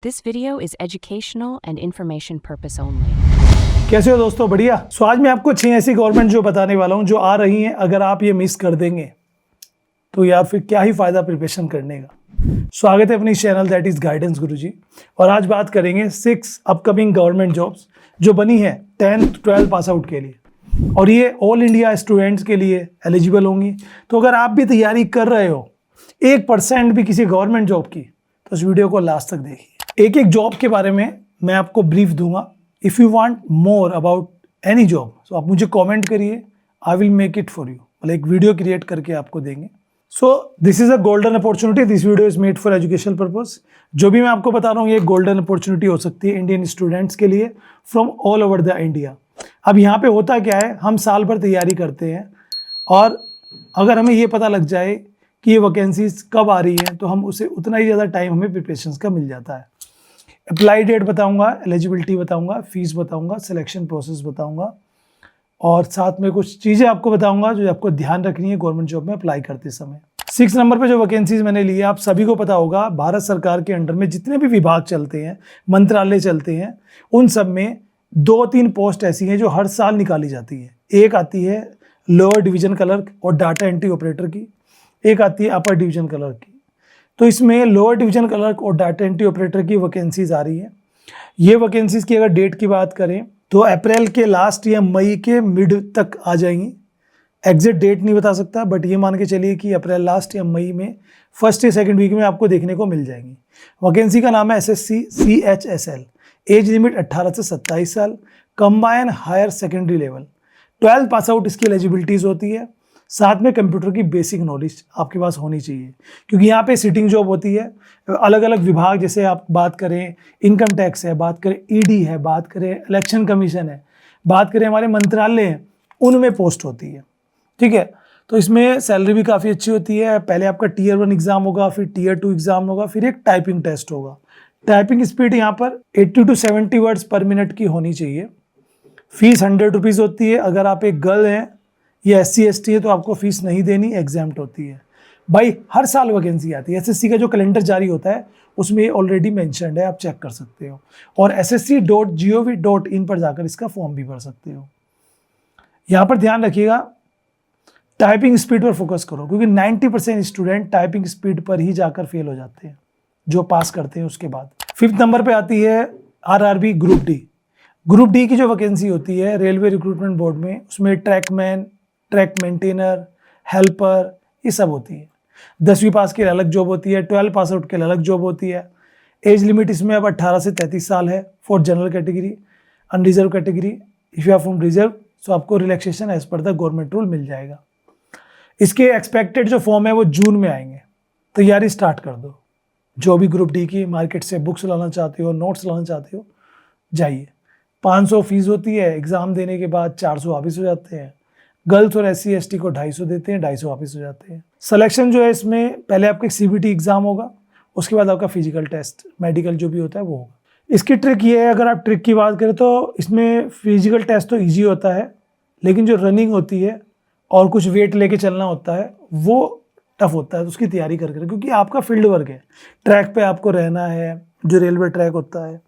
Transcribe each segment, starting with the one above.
This video is educational and information purpose only. कैसे हो दोस्तों, बढ़िया। सो आज मैं आपको 6 ऐसी गवर्नमेंट जॉब बताने वाला हूं जो आ रही हैं। अगर आप ये मिस कर देंगे तो यार फिर क्या ही फायदा प्रिपरेशन करने का। स्वागत है अपनी चैनल दैट इज गाइडेंस गुरुजी। और आज बात करेंगे 6 अपकमिंग गवर्नमेंट जॉब्स जो बनी है 10th 12 पास आउट के लिए, और ये ऑल इंडिया स्टूडेंट्स के लिए एलिजिबल होंगी। तो अगर आप भी तैयारी कर रहे हो 1% भी किसी गवर्नमेंट जॉब की, तो इस वीडियो को लास्ट तक देखिए। एक एक जॉब के बारे में मैं आपको ब्रीफ दूंगा। If you want more about any job तो आप मुझे कमेंट करिए, I will make it for you. मतलब एक वीडियो क्रिएट करके आपको देंगे। So this is a golden opportunity, this video is made for educational purpose. जो भी मैं आपको बता रहा हूँ ये गोल्डन अपॉर्चुनिटी हो सकती है इंडियन स्टूडेंट्स के लिए from all over the India. अब यहाँ पे होता क्या है, हम साल भर तैयारी करते हैं और अगर हमें ये पता लग जाए कि ये वैकेंसीज कब आ रही हैं तो हम उसे उतना ही ज़्यादा टाइम हमें प्रिपरेशंस का मिल जाता है। अप्लाई डेट बताऊंगा, एलिजिबिलिटी बताऊंगा, फीस बताऊंगा, सिलेक्शन प्रोसेस बताऊंगा और साथ में कुछ चीज़ें आपको बताऊंगा जो आपको ध्यान रखनी है गवर्नमेंट जॉब में अप्लाई करते समय। 6 नंबर पे जो वैकेंसीज मैंने ली है, आप सभी को पता होगा, भारत सरकार के अंडर में जितने भी विभाग चलते हैं, मंत्रालय चलते हैं, उन सब में 2-3 पोस्ट ऐसी हैं जो हर साल निकाली जाती है। एक आती है लोअर डिवीजन क्लर्क और डाटा एंट्री ऑपरेटर की, एक आती है अपर डिवीजन क्लर्क की। तो इसमें लोअर डिवीजन क्लर्क और डाटा एंट्री ऑपरेटर की वैकेंसीज आ रही है। ये वैकेंसीज की अगर डेट की बात करें तो अप्रैल के लास्ट या मई के मिड तक आ जाएंगी। एग्जैक्ट डेट नहीं बता सकता, बट ये मान के चलिए कि अप्रैल लास्ट या मई में फर्स्ट या सेकंड वीक में आपको देखने को मिल जाएंगी। वैकेंसी का नाम है SSC CHSL। एज लिमिट 18 से 27 साल, combine higher secondary level, 12 pass out इसकी एलिजिबिलिटीज होती है। साथ में कंप्यूटर की बेसिक नॉलेज आपके पास होनी चाहिए, क्योंकि यहाँ पे सिटिंग जॉब होती है। अलग अलग विभाग, जैसे आप बात करें इनकम टैक्स है, बात करें ED है, बात करें इलेक्शन कमीशन है, बात करें हमारे मंत्रालय हैं, उनमें पोस्ट होती है। ठीक है, तो इसमें सैलरी भी काफ़ी अच्छी होती है। पहले आपका Tier 1 एग्जाम होगा, फिर Tier 2 एग्जाम होगा, फिर एक टाइपिंग टेस्ट होगा। टाइपिंग स्पीड यहाँ पर 80 to 70 वर्ड्स पर मिनट की होनी चाहिए। फीस 100 रुपीज़ होती है। अगर आप एक गर्ल हैं या SC ST है तो आपको फीस नहीं देनी, एग्जाम्प्ट होती है। भाई हर साल वैकेंसी आती है। SSC का जो कैलेंडर जारी होता है उसमें ऑलरेडी मेंशन्ड है, आप चेक कर सकते हो। और ssc.gov.in पर जाकर इसका फॉर्म भी भर सकते हो। यहाँ पर ध्यान रखिएगा, टाइपिंग स्पीड पर फोकस करो, क्योंकि 90% स्टूडेंट टाइपिंग स्पीड पर ही जाकर फेल हो जाते हैं जो पास करते हैं उसके बाद। 5th नंबर पे आती है RRB group D. Group D की जो वैकेंसी होती है रेलवे रिक्रूटमेंट बोर्ड में, उसमें ट्रैकमैन, ट्रैक मेंटेनर, हेल्पर, ये सब होती है। 10वीं पास के लिए अलग जॉब होती है, 12 पास आउट के लिए अलग जॉब होती है। एज लिमिट इसमें अब 18 से 33 साल है for general category, unreserve category. If you are from reserve तो आपको relaxation as per the government rule मिल जाएगा। इसके एक्सपेक्टेड जो फॉर्म है वो जून में आएंगे। तैयारी स्टार्ट कर दो। जो भी ग्रुप डी की मार्केट से बुक्स लाना चाहते हो, नोट्स लाना चाहते हो, जाइए। 500 फीस होती है। एग्ज़ाम देने के बाद 400 वापस हो जाते हैं। गर्ल्स और SC ST को 250 देते हैं, 250 वापस हो जाते हैं। सिलेक्शन जो है इसमें पहले आपका CBT एग्ज़ाम होगा, उसके बाद आपका फिजिकल टेस्ट, मेडिकल जो भी होता है वो होगा। इसकी ट्रिक ये है, अगर आप ट्रिक की बात करें तो इसमें फिजिकल टेस्ट तो ईजी होता है, लेकिन जो रनिंग होती है और कुछ वेट लेके चलना होता है वो टफ होता है। तो उसकी तैयारी करके, क्योंकि आपका फील्ड वर्क है, ट्रैक पे आपको रहना है, जो रेलवे ट्रैक होता है।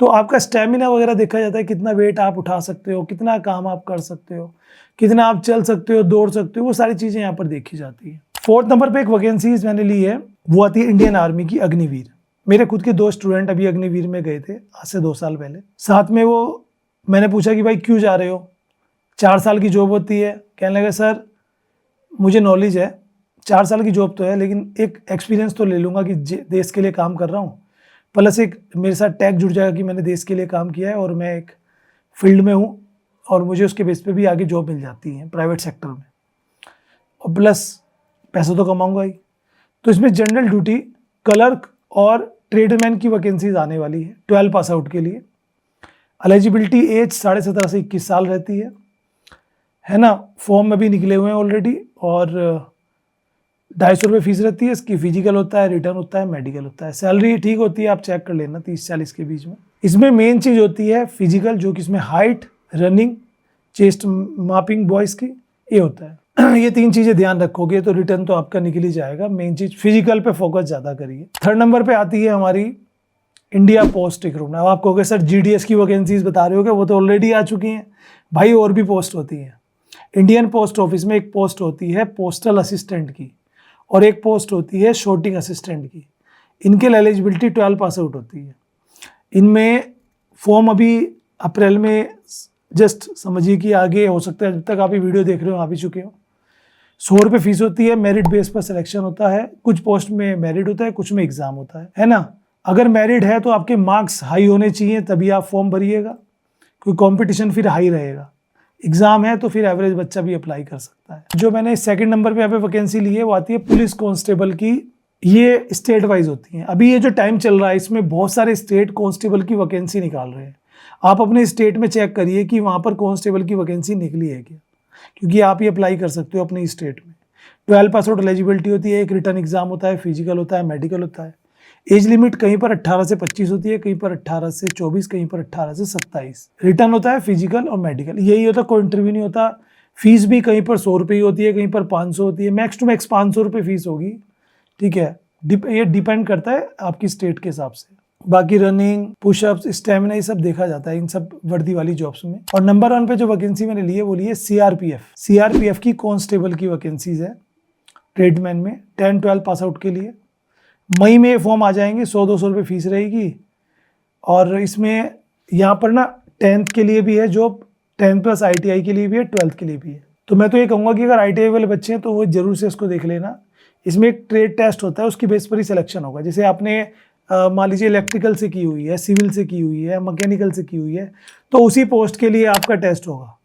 तो आपका स्टेमिना वगैरह देखा जाता है, कितना वेट आप उठा सकते हो, कितना काम आप कर सकते हो, कितना आप चल सकते हो, दौड़ सकते हो, वो सारी चीज़ें यहाँ पर देखी जाती है। 4th नंबर पे एक वैकेंसीज मैंने ली है, वो आती है इंडियन आर्मी की अग्निवीर। मेरे खुद के 2 स्टूडेंट अभी अग्निवीर में गए थे आज से 2 साल पहले। साथ में वो मैंने पूछा कि भाई क्यों जा रहे हो, 4 साल की जॉब होती है। कहने लगे सर मुझे नॉलेज है, 4 साल की जॉब तो है, लेकिन एक एक्सपीरियंस तो ले लूँगा कि देश के लिए काम कर रहा हूँ, प्लस एक मेरे साथ टैग जुड़ जाएगा कि मैंने देश के लिए काम किया है और मैं एक फील्ड में हूँ और मुझे उसके बेस पे भी आगे जॉब मिल जाती है प्राइवेट सेक्टर में, और प्लस पैसा तो कमाऊंगा ही। तो इसमें जनरल ड्यूटी, क्लर्क और ट्रेडमैन की वैकेंसीज आने वाली है 12 पास आउट के लिए। एलिजिबिलिटी एज 17.5 से 21 साल रहती है ना। फॉर्म में भी निकले हुए हैं ऑलरेडी, और 250 रुपये फीस रहती है इसकी। फिजिकल होता है, रिटर्न होता है, मेडिकल होता है। सैलरी ठीक होती है, आप चेक कर लेना, 30-40 के बीच में। इसमें मेन चीज़ होती है फिजिकल, जो कि इसमें हाइट, रनिंग, चेस्ट मापिंग बॉयज़ की, ये होता है। ये 3 चीज़ें ध्यान रखोगे तो रिटर्न तो आपका निकल ही जाएगा। मेन चीज़ फिजिकल पे फोकस ज़्यादा करिए। 3rd नंबर पे आती है हमारी इंडिया पोस्ट रिक्रूटमेंट। अब आप कहोगे सर GDS की वैकेंसीज बता रहे हो, वो तो ऑलरेडी आ चुकी हैं। भाई और भी पोस्ट होती हैं। इंडियन पोस्ट ऑफिस में एक पोस्ट होती है पोस्टल असिस्टेंट की, और एक पोस्ट होती है शॉर्टिंग असिस्टेंट की। इनके लिए एलिजिबिलिटी 12 पास आउट होती है। इनमें फॉर्म अभी अप्रैल में जस्ट समझिए कि आगे हो सकता है, जब तक आप ये वीडियो देख रहे हो आ भी चुके हो। 100 रुपये फीस होती है, मेरिट बेस पर सिलेक्शन होता है। कुछ पोस्ट में मेरिट होता है, कुछ में एग्जाम होता है ना। अगर मेरिट है तो आपके मार्क्स हाई होने चाहिए, तभी आप फॉर्म भरिएगा, क्योंकि कंपटीशन फिर हाई रहेगा। एग्जाम है तो फिर एवरेज बच्चा भी अप्लाई कर सकता है। जो मैंने सेकंड नंबर पे यहाँ पे वैकेंसी ली है वो आती है पुलिस कांस्टेबल की। ये स्टेट वाइज होती हैं। अभी ये जो टाइम चल रहा है इसमें बहुत सारे स्टेट कांस्टेबल की वैकेंसी निकाल रहे हैं। आप अपने स्टेट में चेक करिए कि वहाँ पर कांस्टेबल की वैकेंसी निकली है क्या, क्योंकि आप ये अप्लाई कर सकते हो अपने स्टेट में। 12 पास आउट एलिजिबिलिटी होती है, एक रिटर्न एग्जाम होता है, फिजिकल होता है, मेडिकल होता है। एज लिमिट कहीं पर 18 से 25 होती है, कहीं पर 18 से 24, कहीं पर 18 से 27। रिटर्न होता है, फिजिकल और मेडिकल, यही होता है, कोई इंटरव्यू नहीं होता। फीस भी कहीं पर 100 रुपये होती है, कहीं पर 500 होती है, मैक्स टू मैक्स 500 रुपये फीस होगी। ठीक है, ये डिपेंड करता है आपकी स्टेट के हिसाब से। बाकी रनिंग, पुशअप्स, स्टेमिना, ये सब देखा जाता है इन सब वर्दी वाली जॉब्स में। और नंबर 1 पे जो वैकेंसी मैंने ली है वो ली है CRPF की कांस्टेबल की वैकेंसीज है ट्रेडमैन में, 10-12 पास आउट के लिए। मई में फॉर्म आ जाएंगे, 100-200 रुपये फीस रहेगी। और इसमें यहाँ पर ना 10th के लिए भी है जॉब, 10 प्लस ITI के लिए भी है, 12th के लिए भी है। तो मैं तो ये कहूँगा कि अगर ITI वाले बच्चे हैं तो वो जरूर से इसको देख लेना। इसमें एक ट्रेड टेस्ट होता है, उसकी बेस पर ही सिलेक्शन होगा। जैसे आपने मान लीजिए इलेक्ट्रिकल से की हुई है, सिविल से की हुई है, मैकेनिकल से की हुई है, तो उसी पोस्ट के लिए आपका टेस्ट होगा।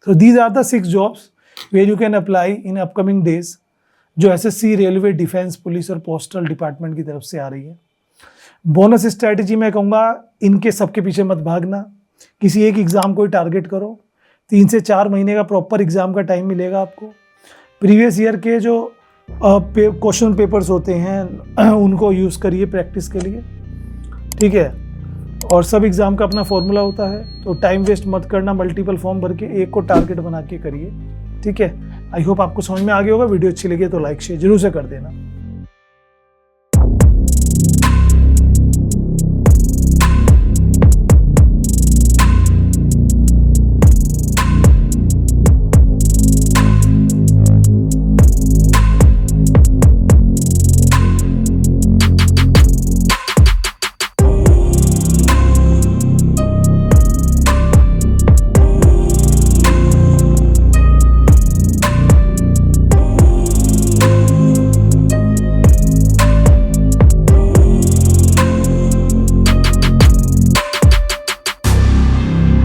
तो these are the 6 jobs where you can apply in upcoming days, जो SSC, रेलवे, डिफेंस, पुलिस और पोस्टल डिपार्टमेंट की तरफ से आ रही है। बोनस स्ट्रैटेजी मैं कहूँगा इनके सबके पीछे मत भागना, किसी एक एग्ज़ाम को ही टारगेट करो। 3 से 4 महीने का प्रॉपर एग्ज़ाम का टाइम मिलेगा आपको। प्रीवियस ईयर के जो क्वेश्चन पेपर्स होते हैं उनको यूज़ करिए प्रैक्टिस के लिए। ठीक है, और सब एग्ज़ाम का अपना फॉर्मूला होता है, तो टाइम वेस्ट मत करना, मल्टीपल फॉर्म भर के एक को टारगेट बना के करिए। ठीक है, आई होप आपको समझ में आ गया होगा। वीडियो अच्छी लगी तो लाइक शेयर जरूर से कर देना।